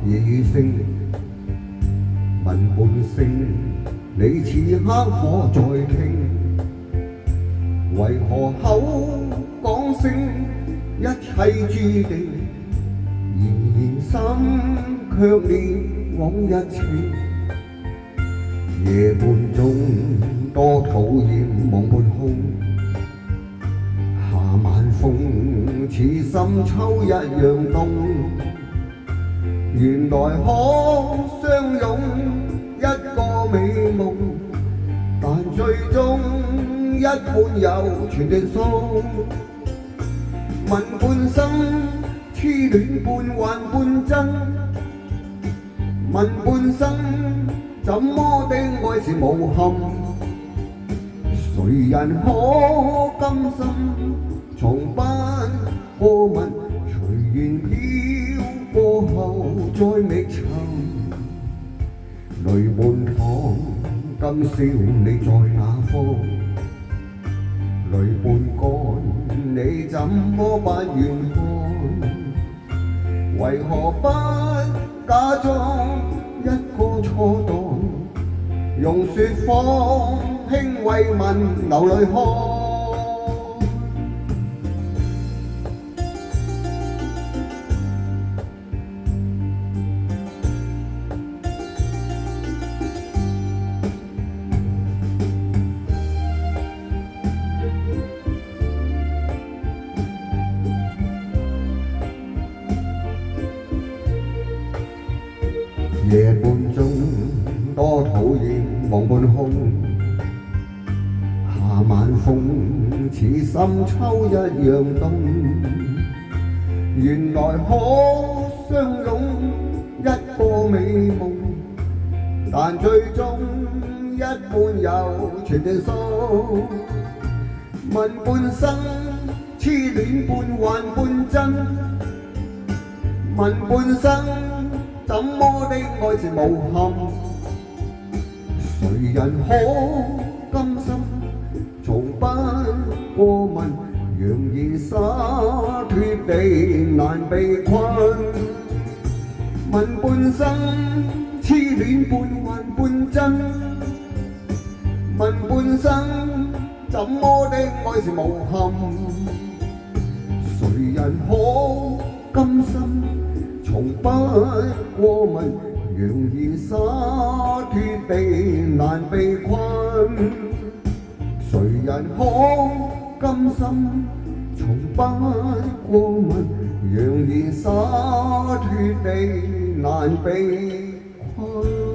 夜聲，問半聲，你此刻可再聽？為何口講聲一切注定，然心卻念往日情？夜半中多討厭望半空，夏晚風似深秋一樣凍。原來可相擁一個美夢，但最終一半又全斷送。問半生痴戀半幻半真，問半生怎麼的愛是無憾？誰人可甘心從不過問？隨緣飄過後再覓尋，淚滿眶，今宵你在哪方？淚半乾，你怎麼不願看？為何不假裝一個錯當，用説謊輕慰問流淚看？夜半中多討厭望半空，夏晚風似深秋一樣凍。原來可相擁一個美夢，但最終一半又全斷送。問半生痴戀半幻半真，問半生怎麼的愛是無憾？誰人可甘心從不過問？讓已灑脫地難被困。問半生痴戀半幻半真，問半生怎麼的愛是無憾？誰人可甘心從不過問？讓已灑脫地難被困。誰人可甘心從不過問？讓已灑脫地難被困。